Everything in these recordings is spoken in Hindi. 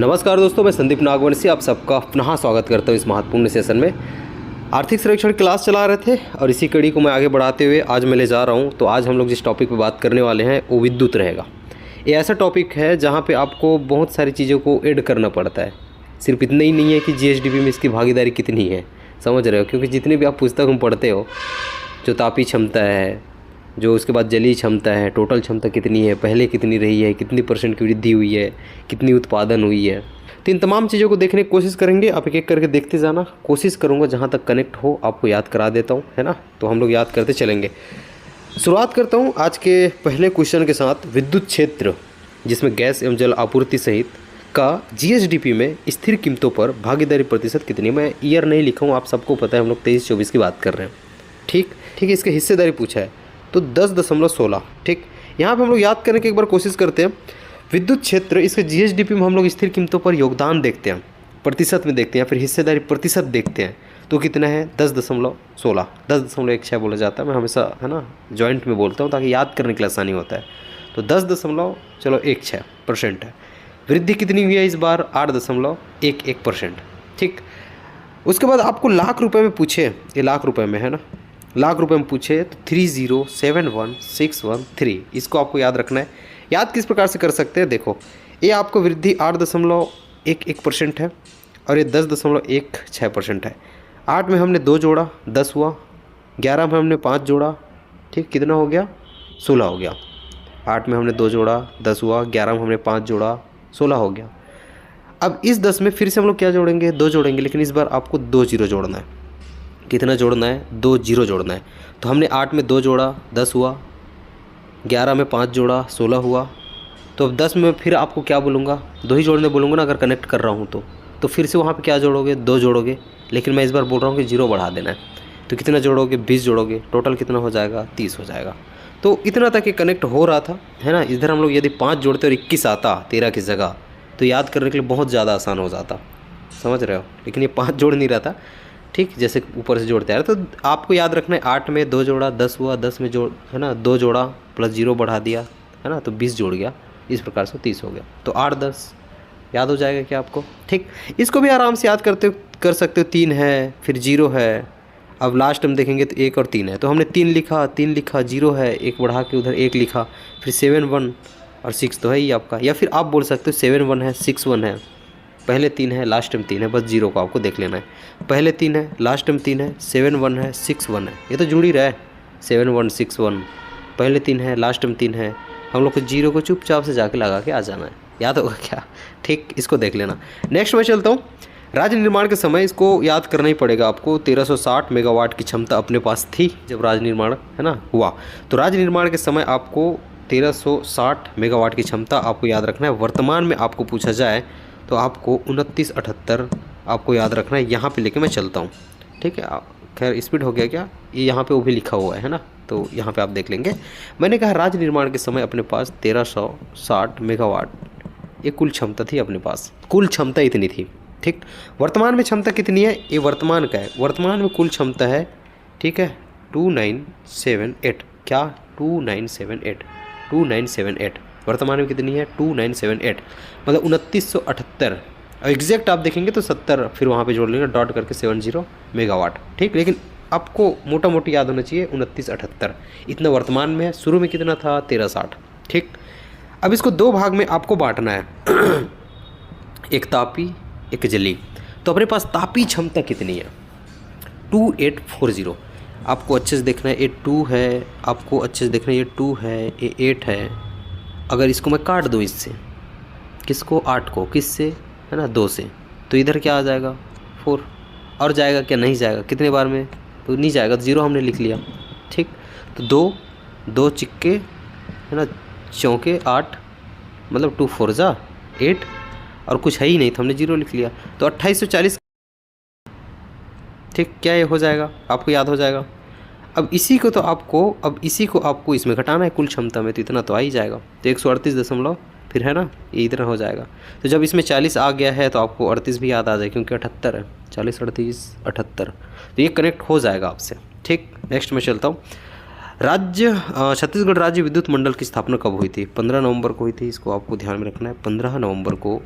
नमस्कार दोस्तों, मैं संदीप नागवंशी आप सबका पुनः स्वागत करता हूं इस महत्वपूर्ण सेशन में। आर्थिक सर्वेक्षण क्लास चला रहे थे और इसी कड़ी को मैं आगे बढ़ाते हुए आज मैं ले जा रहा हूं। तो आज हम लोग जिस टॉपिक पे बात करने वाले हैं वो विद्युत रहेगा। ये ऐसा टॉपिक है जहां पे आपको बहुत सारी चीज़ों को ऐड करना पड़ता है। सिर्फ इतना ही नहीं है कि जीएसडीपी में इसकी भागीदारी कितनी है, समझ रहे हो? क्योंकि जितने भी आप पुस्तक में पढ़ते हो, जो तापी क्षमता है, जो उसके बाद जलीय क्षमता है, टोटल क्षमता कितनी है, पहले कितनी रही है, कितनी % की वृद्धि हुई है, कितनी उत्पादन हुई है, तो इन तमाम चीज़ों को देखने की कोशिश करेंगे। आप एक एक करके देखते जाना। कोशिश करूँगा जहाँ तक कनेक्ट हो आपको याद करा देता हूँ, है ना? तो हम लोग याद करते चलेंगे। शुरुआत करता हूँ आज के पहले क्वेश्चन के साथ। विद्युत क्षेत्र जिसमें गैस एवं जल आपूर्ति सहित का जीएसडीपी में स्थिर कीमतों पर भागीदारी प्रतिशत कितनी? मैं ईयर नहीं लिखा हूँ, आप सबको पता है, हम लोग 23-24 की बात कर रहे हैं। ठीक है, इसके हिस्सेदारी पूछा है तो 10.16। ठीक, यहाँ पे हम लोग याद करने की एक बार कोशिश करते हैं। विद्युत क्षेत्र इसके जीएसडीपी में हम लोग स्थिर कीमतों पर योगदान देखते हैं, प्रतिशत में देखते हैं, फिर हिस्सेदारी प्रतिशत देखते हैं तो कितना है? 10.16। 10.16 बोला जाता है, मैं हमेशा, है ना, जॉइंट में बोलता हूँ ताकि याद करने के लिए आसानी होता है। तो 10.16% है। वृद्धि कितनी हुई है इस बार? 8.11%। ठीक, उसके बाद आपको लाख रुपए में पूछे, ये लाख रुपए में है ना, लाख रुपए में पूछे तो 3071613, इसको आपको याद रखना है। याद किस प्रकार से कर सकते हैं? देखो, ये आपको वृद्धि 8.11% है और ये 10.16% है। 8 में हमने 2 जोड़ा, 10 हुआ। 11 में हमने 5 जोड़ा, ठीक, कितना हो गया? 16 हो गया। 8 में हमने 2 जोड़ा, 10 हुआ। 11 में हमने 5 जोड़ा, 16 हो गया। अब इस 10 में फिर से हम लोग क्या जोड़ेंगे? 2 जोड़ेंगे, लेकिन इस बार आपको 2 जीरो जोड़ना है। कितना जोड़ना है? 2 जीरो जोड़ना है। तो हमने 8 में 2 जोड़ा, 10 हुआ। 11 में 5 जोड़ा, 16 हुआ। तो अब 10 में फिर आपको क्या बोलूँगा? 2 ही जोड़ने बोलूँगा ना, अगर कनेक्ट कर रहा हूँ तो फिर से वहाँ पे क्या जोड़ोगे? 2 जोड़ोगे, लेकिन मैं इस बार बोल रहा हूँ कि जीरो बढ़ा देना है। तो कितना जोड़ोगे? 20 जोड़ोगे। टोटल कितना हो जाएगा? 30 हो जाएगा। तो इतना तक ये कनेक्ट हो रहा था, है ना। इधर हम लोग यदि 5 जोड़ते और 21 आता 13 की जगह, तो याद करने के लिए बहुत ज़्यादा आसान हो जाता, समझ रहे हो। लेकिन ये 5 जोड़ नहीं रहा था, ठीक, जैसे ऊपर से जोड़ते आ रहे। तो आपको याद रखना है, 8 में 2 जोड़ा, 10 हुआ। 10 में जोड़, है ना, 2 जोड़ा प्लस जीरो बढ़ा दिया, है ना, तो 20 जोड़ गया। इस प्रकार से 30 हो गया। तो 8-10 याद हो जाएगा क्या आपको? ठीक, इसको भी आराम से याद कर सकते हो। 3 है, फिर 0 है। अब लास्ट हम देखेंगे तो 1 और 3 है, तो हमने 3 लिखा, 0 है, 1 बढ़ा के उधर 1 लिखा, फिर 7 1 और 6 तो है ही आपका। या फिर आप बोल सकते हो 7 1 है, 6 1 है। पहले 3 है, लास्ट में 3 है, बस 0 को आपको देख लेना है। पहले 3 है, लास्ट में 3 है, 7 1 है, 6 1 है, ये तो जुड़ ही रहा है। 7 1 6 1, पहले 3 है, लास्ट में 3 है। हम लोग को 0 को चुपचाप से जाके लगा के आ जाना है। याद होगा क्या? ठीक, इसको देख लेना। नेक्स्ट मैं चलता हूँ। राज्य निर्माण के समय इसको याद करना ही पड़ेगा आपको। 1360 मेगावाट की क्षमता अपने पास थी जब राज्य निर्माण, है ना, हुआ। तो राज्य निर्माण के समय आपको 1360 मेगावाट की क्षमता आपको याद रखना है। वर्तमान में आपको पूछा जाए तो आपको 2978 आपको याद रखना है। यहाँ पे लेके मैं चलता हूँ, ठीक है। खैर स्पीड हो गया क्या? ये यहाँ पे वो भी लिखा हुआ है ना, तो यहाँ पे आप देख लेंगे। मैंने कहा राज्य निर्माण के समय अपने पास 1360 मेगावाट ये कुल क्षमता थी अपने पास, कुल क्षमता इतनी थी। ठीक, वर्तमान में क्षमता कितनी है? ये वर्तमान का है। वर्तमान में कुल क्षमता है, ठीक है, 2978। क्या? 2978। वर्तमान में कितनी है? 2978, मतलब 2978। एग्जैक्ट आप देखेंगे तो 70 फिर वहाँ पे जोड़ लेंगे डॉट करके 70 मेगावाट। ठीक, लेकिन आपको मोटा मोटी याद होना चाहिए 2978 इतना वर्तमान में है। शुरू में कितना था? 1360। ठीक, अब इसको 2 भाग में आपको बांटना है एक तापी, एक जली। तो अपने पास तापी क्षमता कितनी है? 2840। आपको अच्छे से देखना है, ये 2 है, आपको अच्छे से देखना है, ये 2 है, ये 8 है। अगर इसको मैं काट दूँ इससे, किसको? 8 को, किससे? है ना, 2 से, तो इधर क्या आ जाएगा? 4। और जाएगा क्या? नहीं जाएगा। कितने बार में? तो नहीं जाएगा, तो 0 हमने लिख लिया। ठीक, तो 2 चिक्के, है ना, चौके 8, मतलब 2 4 जा 8, और कुछ है ही नहीं तो हमने 0 लिख लिया। तो 2840। ठीक, क्या ये हो जाएगा? आपको याद हो जाएगा। अब इसी को आपको इसमें घटाना है कुल क्षमता में, तो इतना तो आ ही जाएगा। तो 138 दशमलव फिर, है ना, ये इतना हो जाएगा। तो जब इसमें 40 आ गया है तो आपको 38 भी याद आ जाए, क्योंकि 78 है। 40 38 78, तो ये कनेक्ट हो जाएगा आपसे। ठीक, नेक्स्ट मैं चलता हूँ। छत्तीसगढ़ राज्य विद्युत मंडल की स्थापना कब हुई थी? 15 नवंबर को हुई थी। इसको आपको ध्यान में रखना है। 15 नवंबर को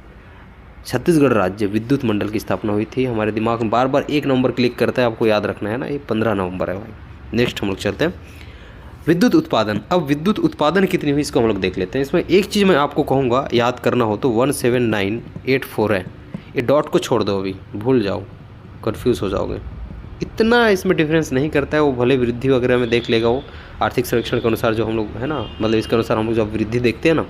छत्तीसगढ़ राज्य विद्युत मंडल की स्थापना हुई थी। हमारे दिमाग में बार बार एक नंबर क्लिक करता है, आपको याद रखना है ना, ये 15 नवंबर है भाई। नेक्स्ट हम लोग चलते हैं विद्युत उत्पादन। अब विद्युत उत्पादन कितनी हुई इसको हम लोग देख लेते हैं। इसमें एक चीज़ मैं आपको कहूँगा याद करना हो तो 17984 है, ये डॉट को छोड़ दो, अभी भूल जाओ, कन्फ्यूज़ हो जाओगे। इतना इसमें डिफरेंस नहीं करता है, वो भले वृद्धि वगैरह में देख लेगा, वो आर्थिक सर्वेक्षण के अनुसार जो हम लोग है ना, मतलब इसके अनुसार हम लोग जब वृद्धि देखते हैं ना,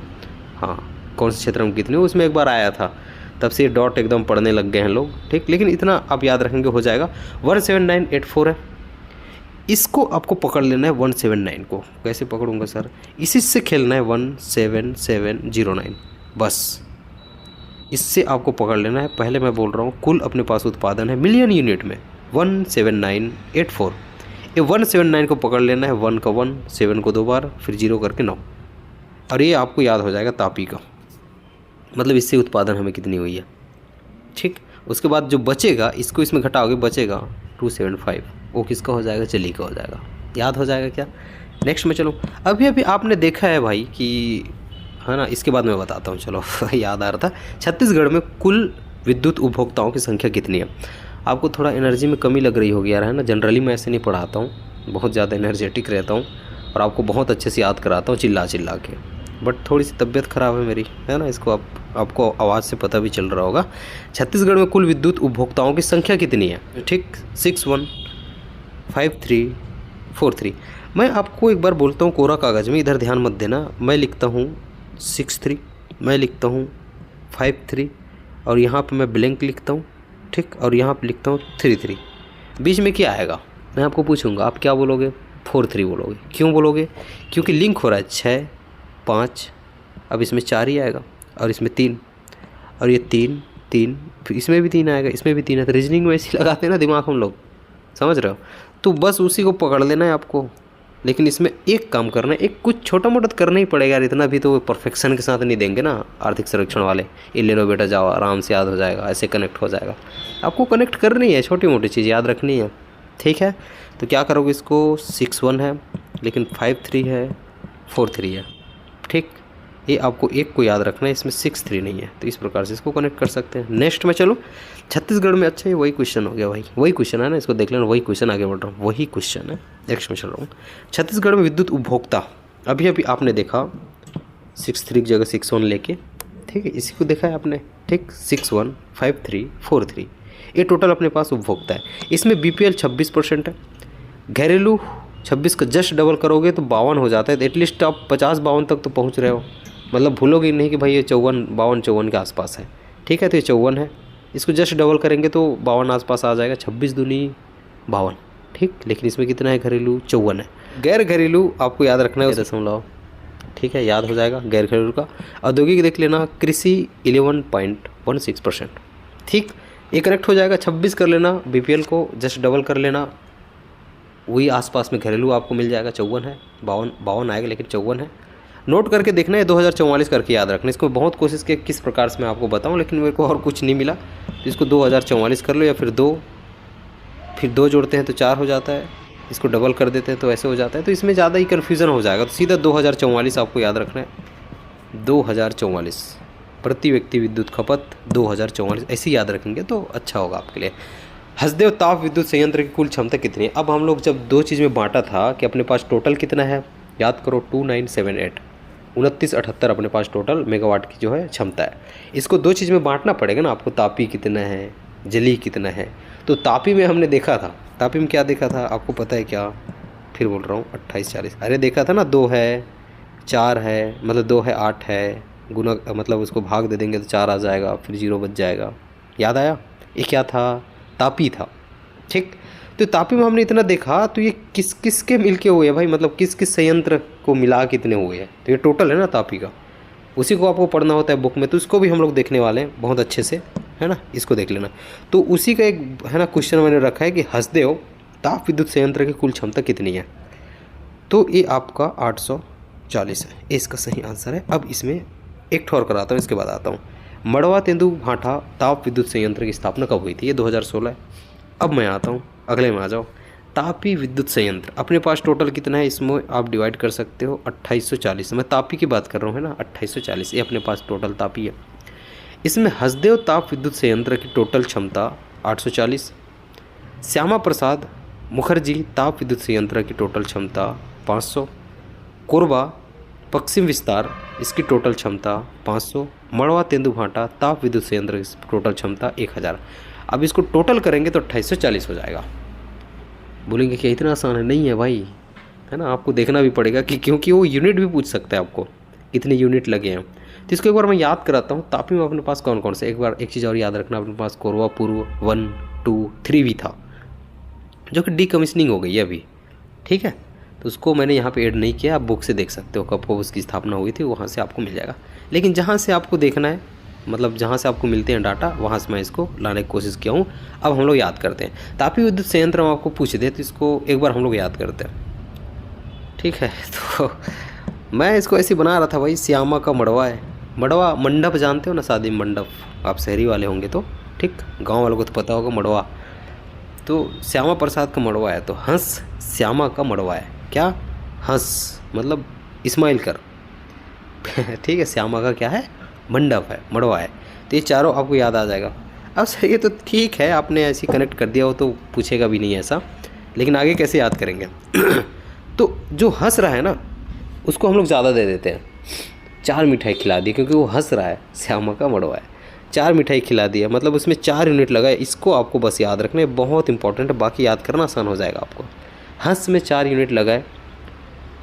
हाँ कौन से क्षेत्र में कितनी, उसमें एक बार आया था, तब से ये डॉट एकदम पढ़ने लग गए हैं लोग, ठीक। लेकिन इतना आप याद रखेंगे हो जाएगा। 17984 है, इसको आपको पकड़ लेना है 179 को। कैसे पकड़ूंगा सर? इसी से खेलना है 17709, बस इससे आपको पकड़ लेना है। पहले मैं बोल रहा हूँ कुल अपने पास उत्पादन है मिलियन यूनिट में 17984, ये 179 को पकड़ लेना है, 1 का 1, 7 को 2 बार, फिर 0 करके 9, और ये आपको याद हो जाएगा तापी का, मतलब इससे उत्पादन हमें कितनी हुई है, ठीक। उसके बाद जो बचेगा इसको इसमें घटाओगे, बचेगा 275, वो किसका हो जाएगा? जली का हो जाएगा। याद हो जाएगा क्या? नेक्स्ट में चलो, अभी आपने देखा है भाई कि है ना, इसके बाद मैं बताता हूँ, चलो याद आ रहा था। छत्तीसगढ़ में कुल विद्युत उपभोक्ताओं की संख्या कितनी है? आपको थोड़ा एनर्जी में कमी लग रही होगी यार, है ना। जनरली मैं ऐसे नहीं पढ़ाता हूँ, बहुत ज़्यादा एनर्जेटिक रहता हूँ और आपको बहुत अच्छे से याद कराता हूँ चिल्ला चिल्ला के, बट थोड़ी सी तबीयत ख़राब है मेरी, है ना। इसको आपको आवाज़ से पता भी चल रहा होगा। छत्तीसगढ़ में कुल विद्युत उपभोक्ताओं की संख्या कितनी है? ठीक, 615343। मैं आपको एक बार बोलता हूँ कोरा कागज़ में, इधर ध्यान मत देना। मैं लिखता हूँ 63, मैं लिखता हूँ 53, और यहाँ पे मैं ब्लैंक लिखता हूँ, ठीक, और यहाँ पे लिखता हूँ 33। बीच में क्या आएगा मैं आपको पूछूंगा, आप क्या बोलोगे? 43 बोलोगे। क्यों बोलोगे? क्योंकि लिंक हो रहा है 6 5, अब इसमें 4 ही आएगा, और इसमें 3, और ये 3 3, फिर इसमें भी 3 आएगा, इसमें भी 3 है। तो रीजनिंग में ऐसे लगाते हैं ना दिमाग हम लोग, समझ रहे हो? तो बस उसी को पकड़ लेना है आपको। लेकिन इसमें एक काम करना है, एक कुछ छोटा मोटा तो करना ही पड़ेगा यार, इतना भी तो परफेक्शन के साथ नहीं देंगे ना आर्थिक सर्वेक्षण वाले। ये ले लो बेटा, जाओ आराम से याद हो जाएगा, ऐसे कनेक्ट हो जाएगा। आपको कनेक्ट करनी है, छोटी मोटी चीज़ याद रखनी है, ठीक है। तो क्या करोगे, इसको 61 है, लेकिन 53 है, 43 है, ठीक। ये आपको एक को याद रखना है, इसमें 63 नहीं है, तो इस प्रकार से इसको कनेक्ट कर सकते हैं। नेक्स्ट में चलो, छत्तीसगढ़ में, अच्छा ये वही क्वेश्चन हो गया भाई, वही क्वेश्चन है ना, इसको देख लेना, वही क्वेश्चन आगे बढ़ रहा हूँ, वही क्वेश्चन है। नेक्स्ट में चल रहा हूँ, छत्तीसगढ़ में विद्युत उपभोक्ता, अभी आपने देखा 63 की जगह 61 लेके, ठीक है, इसी को देखा है आपने, ठीक। 615343, ये टोटल अपने पास उपभोक्ता है। इसमें BPL 26% है, घरेलू 26 का जस्ट डबल करोगे तो 52 हो जाता है। तो एटलीस्ट आप 50-52 तक तो पहुंच रहे हो, मतलब भूलोगे नहीं कि भाई ये 52 के आसपास है, ठीक है। तो ये 54 है, इसको जस्ट डबल करेंगे तो 52 आसपास आ जाएगा, 26 दूनी 52, ठीक। लेकिन इसमें कितना है? घरेलू 54 है। गैर घरेलू आपको याद रखना है 0.9, ठीक है, याद हो जाएगा गैर घरेलू का। औद्योगिक देख लेना, कृषि 11.16%, ठीक, ये करेक्ट हो जाएगा। 26 कर लेना, BPL को जस्ट डबल कर लेना, वही आसपास में घरेलू आपको मिल जाएगा, 54 है, 52 आएगा, लेकिन 54 है। नोट करके देखना है, 2044 करके याद रखना। इसको बहुत कोशिश की किस प्रकार से मैं आपको बताऊं, लेकिन मेरे को और कुछ नहीं मिला, तो इसको 2044 कर लो, या फिर 2 जोड़ते हैं तो 4 हो जाता है, इसको डबल कर देते हैं तो ऐसे हो जाता है। तो इसमें ज़्यादा ही कन्फ्यूज़न हो जाएगा, तो सीधा 2044 आपको याद रखना है। 2044 प्रति व्यक्ति विद्युत खपत 2044, ऐसे याद रखेंगे तो अच्छा होगा आपके लिए। हसदेव ताप विद्युत संयंत्र की कुल क्षमता कितनी है? अब हम लोग जब 2 चीज़ में बांटा था कि अपने पास टोटल कितना है, याद करो, 2978, 2978 अपने पास टोटल मेगावाट की जो है क्षमता है। इसको 2 चीज़ में बांटना पड़ेगा ना आपको, तापी कितना है, जली कितना है। तो तापी में हमने देखा था, तापी में क्या देखा था आपको पता है क्या? फिर बोल रहा हूँ 2840, अरे देखा था ना, 2 है 4 है, मतलब 2 है 8 है, गुना मतलब उसको भाग दे देंगे तो 4 आ जाएगा, फिर 0 बच जाएगा। याद आया? ये क्या था? तापी था, ठीक। तो तापी में हमने इतना देखा, तो ये किस किस के मिल के हुए हैं भाई, मतलब किस किस संयंत्र को मिला कितने हुए हैं, तो ये टोटल है ना तापी का, उसी को आपको पढ़ना होता है बुक में, तो इसको भी हम लोग देखने वाले हैं बहुत अच्छे से, है ना, इसको देख लेना। तो उसी का एक है ना क्वेश्चन मैंने रखा है कि हसदेव ताप विद्युत संयंत्र की कुल क्षमता कितनी है, तो ये आपका 840 है, इसका सही आंसर है। अब इसमें एक ठोर कराता हूँ, इसके बाद आता हूँ। मड़वा तेंदु भाठा ताप विद्युत संयंत्र की स्थापना कब हुई थी? ये 2016 है। अब मैं आता हूँ अगले में, आ जाओ। तापी विद्युत संयंत्र अपने पास टोटल कितना है, इसमें आप डिवाइड कर सकते हो 2840, मैं तापी की बात कर रहा हूँ, है ना, 2840 ये अपने पास टोटल तापी है। इसमें हसदेव ताप विद्युत संयंत्र की टोटल क्षमता 840, श्यामा प्रसाद मुखर्जी ताप विद्युत संयंत्र की टोटल क्षमता 500, कोरबा पश्चिम विस्तार इसकी टोटल क्षमता 500, मड़वा तेंदुभाटा ताप विद्युत संयंत्र की टोटल क्षमता 1000। अब इसको टोटल करेंगे तो 2840 हो जाएगा। बोलेंगे कि इतना आसान है, नहीं है भाई, है ना, आपको देखना भी पड़ेगा कि क्योंकि वो यूनिट भी पूछ सकता है आपको, इतने यूनिट लगे हैं। तो इसको एक बार मैं याद कराता हूँ। तापी में अपने पास कौन कौन से, एक बार एक चीज़ और याद रखना, अपने पास कोरबा पूर्व 1 2 3 भी था, जो कि डीकमीशनिंग हो गई है अभी, ठीक है। तो उसको मैंने यहाँ पे ऐड नहीं किया, आप बुक से देख सकते हो कब उसकी स्थापना हुई थी, वहाँ से आपको मिल जाएगा। लेकिन जहाँ से आपको देखना है, मतलब जहाँ से आपको मिलते हैं डाटा, वहाँ से मैं इसको लाने की कोशिश किया हूँ। अब हम लोग याद करते हैं। तापी विद्युत संयंत्र हम आपको पूछ दे तो इसको एक बार हम लोग याद करते हैं, ठीक है। तो मैं इसको ऐसे बना रहा था भाई, श्यामा का मड़वा है, मड़वा मंडप जानते हो ना, शादी मंडप, आप शहरी वाले होंगे तो ठीक, गांव वालों को तो पता होगा मड़वा। तो श्यामा प्रसाद का मड़वा है, तो हंस श्यामा का मड़वा है, क्या, हंस मतलब इस्माइल कर ठीक है, श्यामा का क्या है, मंडप है, मड़वा है। तो ये चारों आपको याद आ जाएगा। अब सर ये तो ठीक है, आपने ऐसे कनेक्ट कर दिया हो तो पूछेगा भी नहीं ऐसा, लेकिन आगे कैसे याद करेंगे तो जो हंस रहा है ना, उसको हम लोग ज़्यादा दे देते हैं, 4 मिठाई खिला दी, क्योंकि वो हंस रहा है, श्यामा का मड़वा है, 4 मिठाई खिला दिया, मतलब उसमें 4 यूनिट लगा है। इसको आपको बस याद रखना है, बहुत इंपॉर्टेंट है, बाकी याद करना आसान हो जाएगा आपको। हंस में 4 यूनिट लगा है,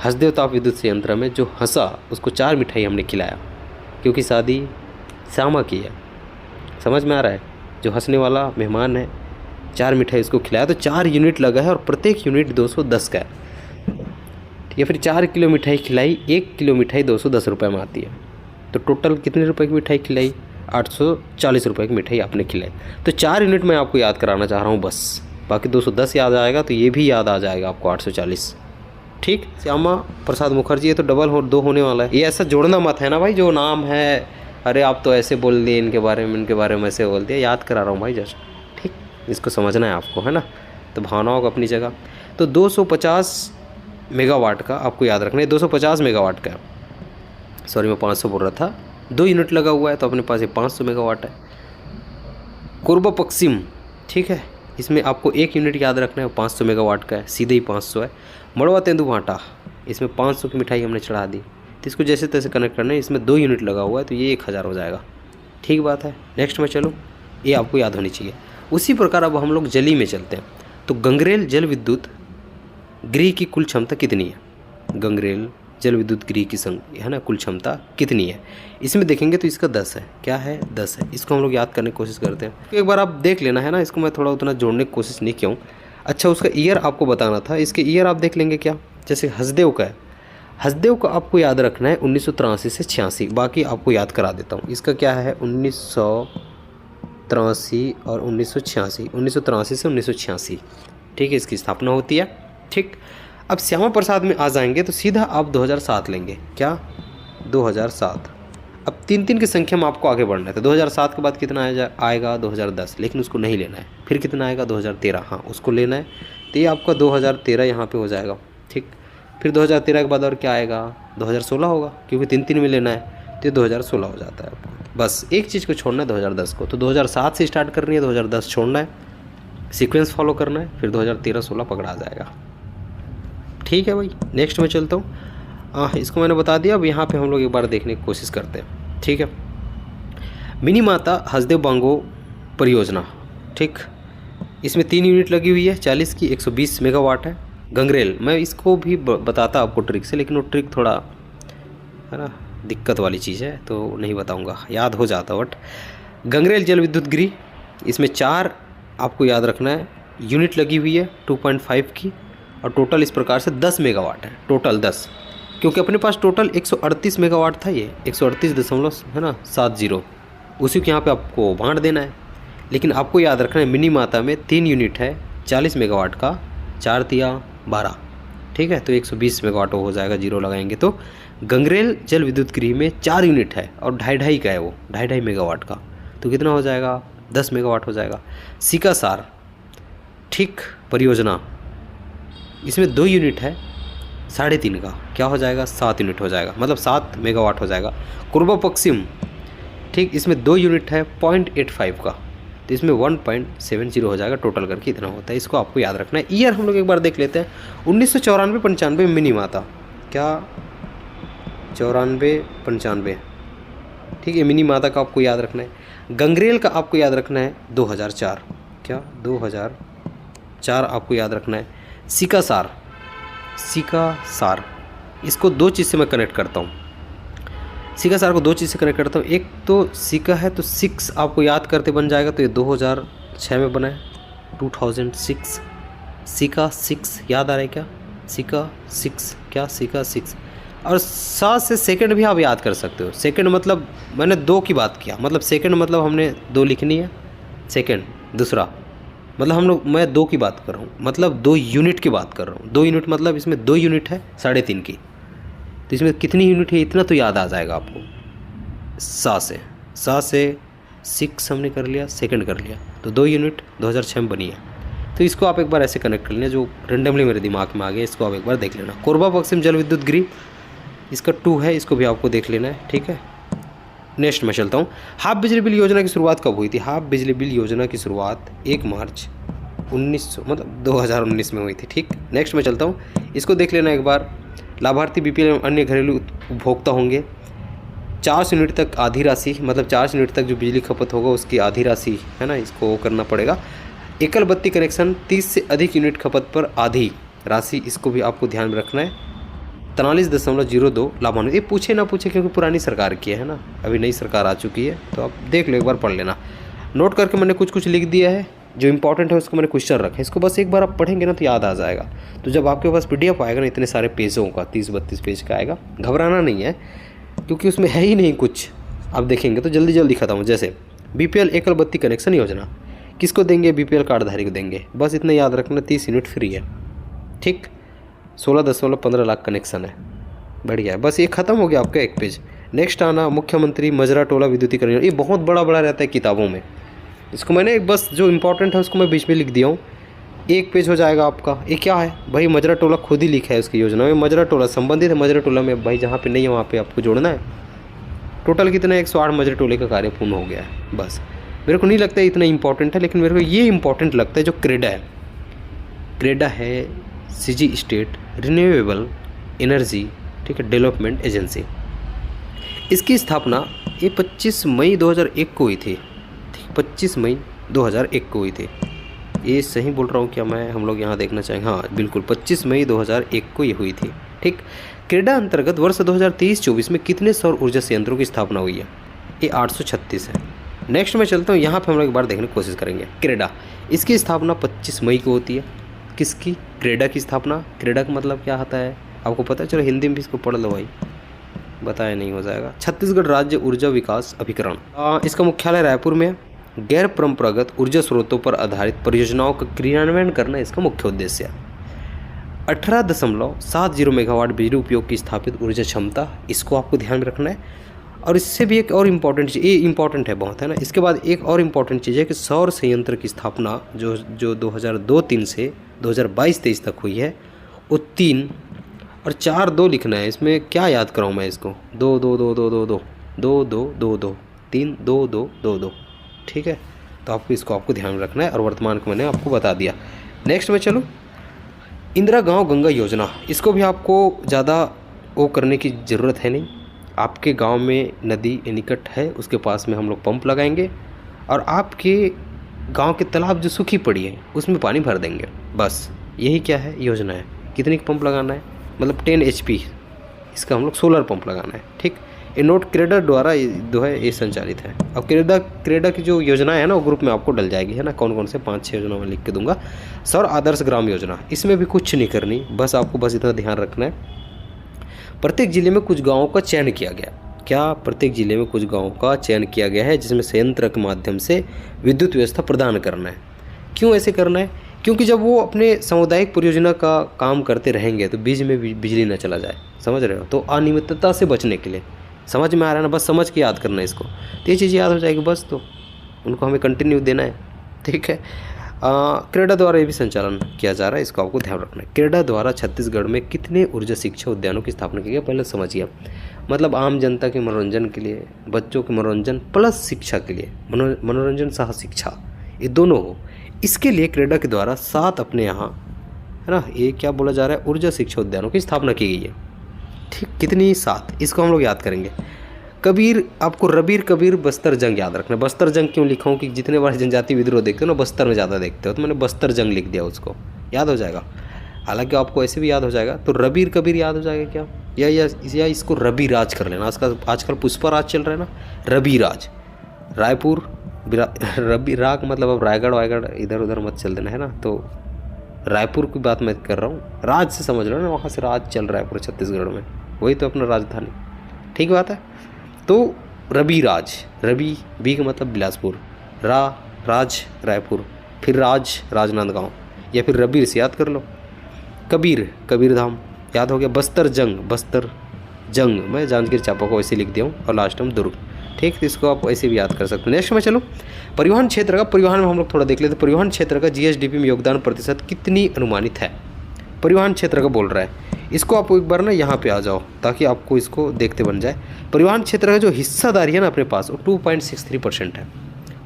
हसदेव ताप विद्युत संयंत्र में जो हंसा उसको 4 मिठाई हमने खिलाया, क्योंकि शादी श्यामा की है, समझ में आ रहा है, जो हंसने वाला मेहमान है, 4 मिठाई उसको खिलाया, तो 4 यूनिट लगा है, और प्रत्येक यूनिट 210 का है, या फिर 4 किलो मिठाई खिलाई, 1 किलो मिठाई 210 रुपये में आती है, तो टोटल कितने रुपए की मिठाई खिलाई, 840 रुपये की मिठाई आपने खिलाई। तो 4 यूनिट मैं आपको याद कराना चाह रहा हूँ बस, बाकी 210 याद आएगा तो ये भी याद आ जाएगा आपको 840, ठीक। श्यामा प्रसाद मुखर्जी, ये तो डबल 2 होने वाला है, ये ऐसा जोड़ना मत है ना भाई, जो नाम है, अरे आप तो ऐसे बोल दिए इनके बारे में ऐसे बोल दिया, याद करा रहा हूँ भाई जस्ट, ठीक, इसको समझना है आपको, है ना। तो भावनाओं को अपनी जगह। तो 250 मेगावाट का आपको याद रखना है, 250 मेगावाट का, सॉरी मैं 500 बोल रहा था, 2 यूनिट लगा हुआ है, तो अपने पास ये 500 मेगावाट है। कोरबा पश्चिम, ठीक है, इसमें आपको 1 यूनिट याद रखना है, 500 मेगावाट का है, सीधे ही 500 है। मड़वा तेंदुभाटा, इसमें 500 की मिठाई हमने चढ़ा दी, तो इसको जैसे तैसे कनेक्ट करना है, इसमें 2 यूनिट लगा हुआ है, तो ये 1000 हो जाएगा, ठीक बात है। नेक्स्ट में चलो, ये आपको याद होनी चाहिए। उसी प्रकार अब हम लोग जली में चलते हैं। तो गंगरेल जल विद्युत गृह की कुल क्षमता कितनी है, गंगरेल जल विद्युत गृह की है ना, कुल क्षमता कितनी है, इसमें देखेंगे तो इसका 10 है, क्या है, 10 है। इसको हम लोग याद करने की कोशिश करते हैं, तो एक बार आप देख लेना है ना, इसको मैं थोड़ा उतना जोड़ने की कोशिश नहीं किया हूँ। अच्छा, उसका ईयर आपको बताना था, इसके ईयर आप देख लेंगे क्या, जैसे हसदेव का है, हसदेव को आपको याद रखना है 1983 से 86, बाकी आपको याद करा देता हूँ। इसका क्या है 1983 और 1986, 1983 से 1986, ठीक है, इसकी स्थापना होती है, ठीक। अब श्यामा प्रसाद में आ जाएंगे तो सीधा आप 2007 लेंगे, क्या 2007। अब 3 की संख्या में आपको आगे बढ़ना है, तो 2007 के बाद कितना आएगा 2010, लेकिन उसको नहीं लेना है। फिर कितना आएगा 2013, हाँ उसको लेना है, तो ये आपका 2013 यहाँ पे हो जाएगा, ठीक। फिर 2013 के बाद और क्या आएगा 2016 होगा, क्योंकि 3 में लेना है, तो ये 2016 हो जाता है आपको। बस एक चीज़ को छोड़ना है 2010 को, तो 2007 से स्टार्ट करनी है, 2010 छोड़ना है, सीक्वेंस फॉलो करना है, फिर 2013-16 पकड़ा जाएगा, ठीक है भाई। नेक्स्ट में चलता हूँ, इसको मैंने बता दिया। अब यहाँ पे हम लोग एक बार देखने की कोशिश करते हैं, ठीक है। मिनी माता हसदेव बांगो परियोजना, ठीक, इसमें 3 यूनिट लगी हुई है, 40 की, 120 मेगावाट है। गंगरेल, मैं इसको भी बताता आपको ट्रिक से, लेकिन वो ट्रिक थोड़ा है ना दिक्कत वाली चीज़ है, तो नहीं बताऊँगा, याद हो जाता। बट गंगरेल जल विद्युत गृह, इसमें 4 आपको याद रखना है यूनिट लगी हुई है 2.5 की, और टोटल इस प्रकार से 10 मेगावाट है, टोटल 10, क्योंकि अपने पास टोटल 138 मेगावाट था, ये 138 है ना 70, उसी को यहाँ पे आपको बांट देना है। लेकिन आपको याद रखना है मिनी माता में 3 यूनिट है 40 मेगावाट का, 4 तिया 12, ठीक है, तो 120 मेगावाट हो जाएगा, 0 लगाएंगे तो। गंगरेल जल विद्युत गृह में 4 यूनिट है और 2.5 का है, वो 2.5 मेगावाट का, तो कितना हो जाएगा 10 मेगावाट हो जाएगा। सिकासार, ठीक, परियोजना, इसमें 2 यूनिट है 3.5 का, क्या हो जाएगा 7 यूनिट हो जाएगा, मतलब 7 मेगावाट हो जाएगा। कोरबा पश्चिम ठीक, इसमें 2 यूनिट है 0.85 का, तो इसमें 1.70 हो जाएगा, टोटल करके इतना होता है। इसको आपको याद रखना है। ईयर हम लोग एक बार देख लेते हैं। 1994-95 में मिनीमा था क्या, 94-95, ठीक है, मिनी माता का आपको याद रखना है। गंगरेल का आपको याद रखना है 2004, क्या 2004 आपको याद रखना है। सिकासार, सिकासार, इसको 2 चीज़ से मैं कनेक्ट करता हूँ। सिकासार को 2 चीज़ से कनेक्ट करता हूँ। एक तो सिका है तो 6 आपको याद करते बन जाएगा, तो ये 2006 में बना है, 2006, सिका 6 याद आ रहा है क्या, सिका 6, क्या सिका 6। और 7 से सेकंड भी आप याद कर सकते हो। सेकंड मतलब मैंने 2 की बात किया, मतलब सेकंड मतलब हमने 2 लिखनी है, सेकंड दूसरा मतलब हम लोग, मैं 2 की बात कर रहा हूँ, मतलब 2 यूनिट की बात कर रहा हूँ। 2 यूनिट मतलब इसमें 2 यूनिट है 3.5 की, तो इसमें कितनी यूनिट है इतना तो याद आ जाएगा आपको। 7 से 6 हमने कर लिया, सेकंड कर लिया, तो 2 यूनिट 2006 में बनी है। तो इसको आप एक बार ऐसे कनेक्ट कर लेना, जो रेंडमली मेरे दिमाग में आ गया, इसको आप एक बार देख लेना। कोरबा पश्चिम जल विद्युत गृह, इसका 2 है, इसको भी आपको देख लेना है, ठीक है। नेक्स्ट मैं चलता हूँ। हाफ बिजली बिल योजना की शुरुआत कब हुई थी? हाफ बिजली बिल योजना की शुरुआत 1 मार्च 2019 में हुई थी, ठीक। नेक्स्ट मैं चलता हूँ, इसको देख लेना एक बार। लाभार्थी बीपीएल एवं अन्य घरेलू उपभोक्ता होंगे। 400 यूनिट तक आधी राशि, मतलब 400 यूनिट तक जो बिजली खपत होगा उसकी आधी राशि है ना, इसको वो करना पड़ेगा। एकल बत्ती कनेक्शन 30 से अधिक यूनिट खपत पर आधी राशि, इसको भी आपको ध्यान में रखना है। 43.02 लाभान्वित, ये पूछे ना पूछे क्योंकि पुरानी सरकार की है ना, अभी नई सरकार आ चुकी है, तो आप देख लो एक बार पढ़ लेना। नोट करके मैंने कुछ लिख दिया है, जो इंपॉर्टेंट है उसको मैंने क्वेश्चन रखा है, इसको बस एक बार आप पढ़ेंगे ना तो याद आ जाएगा। तो जब आपके पास PDF आएगा ना इतने सारे पेजों का, 30-32 पेज का आएगा, घबराना नहीं है क्योंकि उसमें है ही नहीं कुछ, आप देखेंगे तो जल्दी जल्दी खत्म हो। जैसे BPL एकल बत्ती कनेक्शन योजना किसको देंगे? BPL कार्डधारी को देंगे, बस इतना याद रखना, 30 यूनिट फ्री है, ठीक। 16.15 लाख कनेक्शन है, बढ़िया है, बस ये खत्म हो गया आपका एक पेज। नेक्स्ट आना मुख्यमंत्री मजरा टोला विद्युतीकरण, ये बहुत बड़ा रहता है किताबों में, इसको मैंने बस जो इंपॉर्टेंट है उसको मैं बीच में लिख दिया हूँ, एक पेज हो जाएगा आपका। ये क्या है भाई? मजरा टोला खुद ही लिखा है उसकी योजना में, मजरा टोला संबंधित है मजरा टोला में, भाई जहाँ पे नहीं है वहाँ पे आपको जोड़ना है। टोटल कितना 108 मजरा टोले का कार्य पूर्ण हो गया है। बस मेरे को नहीं लगता है इतना इंपॉर्टेंट है, लेकिन मेरे को ये इंपॉर्टेंट लगता है जो क्रेडा है। क्रेडा है सीजी स्टेट रिन्यूएबल एनर्जी, ठीक है, डेवलपमेंट एजेंसी। इसकी स्थापना ये 25 मई 2001 को हुई थी, 25 मई 2001 को हुई थी। ये सही बोल रहा हूँ क्या मैं? हम लोग यहाँ देखना चाहेंगे, हाँ बिल्कुल 25 मई 2001 को ये हुई थी, ठीक। क्रेडा अंतर्गत वर्ष 2023-24 में कितने सौर ऊर्जा संयंत्रों की स्थापना हुई है? ये 836 है। नेक्स्ट मैं चलता हूँ, यहाँ पे हम लोग एक बार देखने की कोशिश करेंगे। क्रेडा, इसकी स्थापना 25 मई को होती है। किसकी? क्रेडा की स्थापना। क्रेडा का मतलब क्या होता है आपको पता है? चलो हिंदी में भी इसको पढ़ लो भाई, बताया नहीं हो जाएगा। छत्तीसगढ़ राज्य ऊर्जा विकास अभिकरण, इसका मुख्यालय रायपुर में है। गैर परंपरागत ऊर्जा स्रोतों पर आधारित परियोजनाओं का क्रियान्वयन करना इसका मुख्य उद्देश्य है। 18.70 मेगावाट बिजली उपयोग की स्थापित ऊर्जा क्षमता, इसको आपको ध्यान में रखना है। और इससे भी एक और इम्पॉर्टेंट चीज़, ये इम्पॉर्टेंट है बहुत, है ना। इसके बाद एक और इम्पॉर्टेंट चीज़ है कि सौर संयंत्र की स्थापना जो 2002-03 से 2022-23 तक हुई है, वो 3 और 4-2 लिखना है। इसमें क्या याद कराऊँ मैं इसको? 2-2-2-2-2-2-2-2-2 3-2-2-2-2, ठीक है। तो आपको ध्यान में रखना है, और वर्तमान को मैंने आपको बता दिया। नेक्स्ट में चलो, इंदिरा गांव गंगा योजना, इसको भी आपको ज़्यादा वो करने की ज़रूरत है नहीं। आपके गांव में नदी निकट है, उसके पास में हम लोग पंप लगाएंगे और आपके गांव के तालाब जो सूखी पड़ी है उसमें पानी भर देंगे, बस यही क्या है योजना है। कितने का पंप लगाना है? मतलब 10 HP, इसका हम लोग सोलर पंप लगाना है, ठीक। ये नोट क्रेडा द्वारा जो है ये संचालित है। अब क्रेडा की जो योजना है ना वो ग्रुप में आपको डल जाएगी, है ना। कौन कौन से 5-6 योजना मैं लिख के दूंगा। सौर आदर्श ग्राम योजना, इसमें भी कुछ नहीं करनी, बस आपको बस इतना ध्यान रखना है। प्रत्येक जिले में कुछ गाँवों का चयन किया गया। क्या? प्रत्येक जिले में कुछ गाँवों का चयन किया गया है जिसमें संयंत्र के माध्यम से विद्युत व्यवस्था प्रदान करना है। क्यों ऐसे करना है? क्योंकि जब वो अपने सामुदायिक परियोजना का काम करते रहेंगे तो बीच में बिजली न चला जाए, समझ रहे हो। तो अनियमितता से बचने के लिए, समझ में आ रहा है ना, बस समझ के याद करना है इसको, तो ये चीज़ याद हो जाएगी बस। तो उनको हमें कंटिन्यू देना है, ठीक है। क्रेडा द्वारा ये भी संचालन किया जा रहा है, इसको आपको ध्यान रखना है। क्रेडा द्वारा छत्तीसगढ़ में कितने ऊर्जा शिक्षा उद्यानों की स्थापना की गई, पहले समझिए। मतलब आम जनता के मनोरंजन के लिए, बच्चों के मनोरंजन प्लस शिक्षा के लिए, मनोरंजन सह शिक्षा ये दोनों हो, इसके लिए क्रेडा के द्वारा 7 अपने यहाँ है ना, ये क्या बोला जा रहा है, ऊर्जा शिक्षा उद्यानों की स्थापना की गई है। ठीक, कितनी? 7। इसको हम लोग याद करेंगे। कबीर, आपको रबीर कबीर बस्तर जंग याद रखना है। बस्तर जंग क्यों लिखा हूँ कि जितने बार जनजाति विद्रोह देखते हो ना बस्तर में ज़्यादा देखते हो, तो मैंने बस्तर जंग लिख दिया, उसको याद हो जाएगा। हालांकि आपको ऐसे भी याद हो जाएगा, तो रबीर कबीर याद हो जाएगा क्या, या इसको रबी राज कर लेना। आजकल पुष्पा राज चल रहा है ना, रबी राज, रायपुर रबी राग मतलब अब रायगढ़ वायगढ़ इधर उधर मत चल देना है ना, तो रायपुर की बात मैं कर रहा हूँ, राज से समझ लो ना, वहाँ से राज चल रहा है पूरे छत्तीसगढ़ में, वही तो अपना राजधानी। ठीक बात है। तो रबी राज, रबी बी का मतलब बिलासपुर, राज रायपुर, फिर राजनांदगांव, या फिर रबीर से याद कर लो। कबीर धाम याद हो गया। बस्तर जंग मैं जांजगीर चांपा को वैसे लिख दिया हूँ, और लास्ट में दुर्ग। ठीक, तो इसको आप ऐसे भी याद कर सकते हो। नेक्स्ट में चलो, परिवहन क्षेत्र का, परिवहन में हम लोग थोड़ा देख लेते हैं। परिवहन क्षेत्र का जीएसडीपी में योगदान प्रतिशत कितनी अनुमानित है? परिवहन क्षेत्र का बोल रहा है, इसको आप एक बार ना यहाँ पे आ जाओ ताकि आपको इसको देखते बन जाए। परिवहन क्षेत्र का जो हिस्सादारी है ना अपने पास, वो 2.63% है,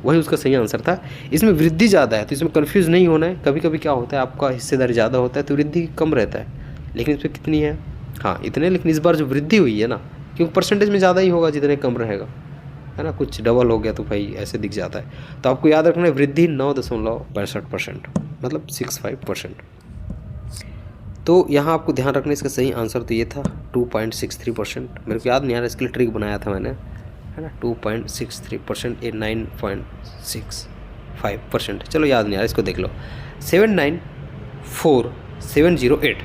वही उसका सही आंसर था। इसमें वृद्धि ज़्यादा है, तो इसमें कन्फ्यूज़ नहीं होना है। कभी कभी क्या होता है, आपका हिस्सेदारी ज़्यादा होता है तो वृद्धि कम रहता है, लेकिन इस पर कितनी है, हाँ इतने। लेकिन इस बार जो वृद्धि हुई है ना, क्योंकि परसेंटेज में ज़्यादा ही होगा जितने कम रहेगा, है ना, कुछ डबल हो गया तो भाई ऐसे दिख जाता है। तो आपको याद रखना है, वृद्धि 9.62%, मतलब 65%। तो यहाँ आपको ध्यान रखना, इसका सही आंसर तो ये था 2.63%। मेरे को याद नहीं आ रहा, इसके लिए ट्रिक बनाया था मैंने, है ना, 2.63%, ये 9.65%। चलो याद नहीं आ रहा, इसको देख लो। 794,708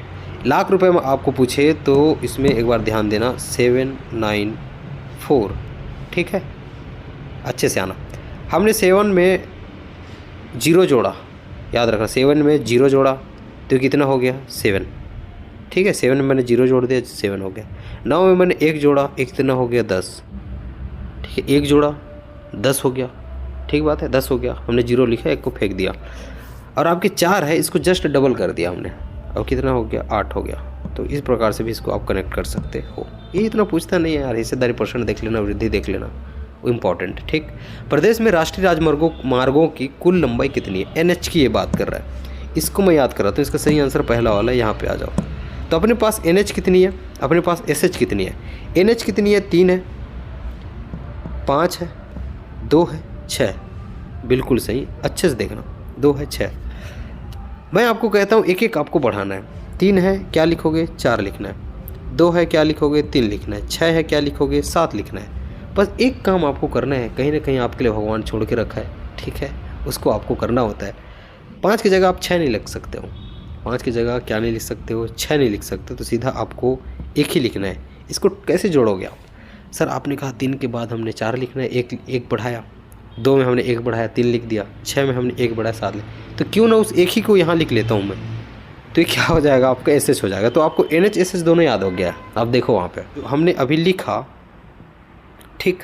लाख रुपए में आपको पूछे तो इसमें एक बार ध्यान देना, 794, ठीक है, अच्छे से आना। हमने 7 में 0 जोड़ा, याद रखना, 7 में 0 जोड़ा तो कितना हो गया, 7। ठीक है, 7 में मैंने 0 जोड़ दिया, 7 हो गया। 9 में मैंने 1 जोड़ा, 1 कितना हो गया, 10। ठीक है, 1 जोड़ा 10 हो गया, ठीक बात है, 10 हो गया। हमने 0 लिखा, 1 को फेंक दिया। और आपके 4 है, इसको जस्ट डबल कर दिया हमने, अब कितना हो गया, 8 हो गया। तो इस प्रकार से भी इसको आप कनेक्ट कर सकते हो। ये इतना पूछता नहीं है यार, हिस्सेदारी परसेंट देख लेना, वृद्धि देख लेना, वो इम्पॉर्टेंट है। ठीक, प्रदेश में राष्ट्रीय राजमार्गों की कुल लंबाई कितनी है? NH की ये बात कर रहा है, इसको मैं याद कर रहा था। इसका सही आंसर पहला वाला है, यहाँ पे आ जाओ। तो अपने पास NH कितनी है, अपने पास SH कितनी है? NH कितनी है, 3 है, 5 है, 2 है, 6। बिल्कुल सही, अच्छे से देखना, 2 है, 6। मैं आपको कहता हूँ एक एक आपको बढ़ाना है। 3 है, क्या लिखोगे, 4 लिखना है। 2 है, क्या लिखोगे, 3 लिखना है। 6 है, क्या लिखोगे, 7 लिखना है। बस एक काम आपको करना है, कहीं ना कहीं आपके लिए भगवान छोड़ के रखा है, ठीक है, उसको आपको करना होता है। 5 की जगह आप 6 नहीं लिख सकते हो, 5 की जगह क्या नहीं लिख सकते हो, 6 नहीं लिख सकते, तो सीधा आपको एक ही लिखना है। इसको कैसे जोड़ोगे आप? सर आपने कहा 3 के बाद हमने 4 लिखना है, एक बढ़ाया, 2 में हमने 1 बढ़ाया, 3 लिख दिया, 6 में हमने 1 बढ़ाया, 7 लिख, तो क्यों ना उस एक ही को यहाँ लिख लेता हूँ मैं, तो ये क्या हो जाएगा, आपका SH हो जाएगा। तो आपको NH SH दोनों याद हो गया। आप देखो वहाँ पे हमने अभी लिखा, ठीक,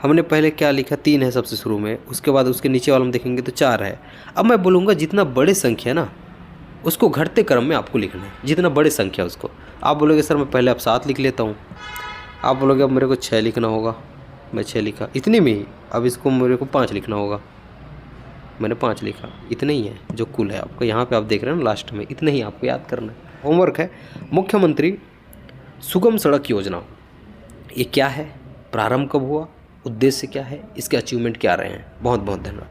हमने पहले क्या लिखा, 3 है सबसे शुरू में, उसके बाद उसके नीचे वाला हम देखेंगे तो 4 है। अब मैं बोलूँगा जितना बड़े संख्या ना उसको घटते क्रम में आपको लिखना है, जितना बड़े संख्या उसको। आप बोलोगे सर मैं पहले अब 7 लिख लेता हूँ, आप बोलोगे अब मेरे को 6 लिखना होगा, मैं 6 लिखा, इतने में ही। अब इसको मेरे को 5 लिखना होगा, मैंने 5 लिखा, इतने ही है जो कुल है आपको। यहाँ पे आप देख रहे हैं ना लास्ट में, इतने ही आपको याद करना है। होमवर्क है, मुख्यमंत्री सुगम सड़क योजना, ये क्या है, प्रारंभ कब हुआ, उद्देश्य क्या है, इसके अचीवमेंट क्या रहे हैं। बहुत बहुत धन्यवाद।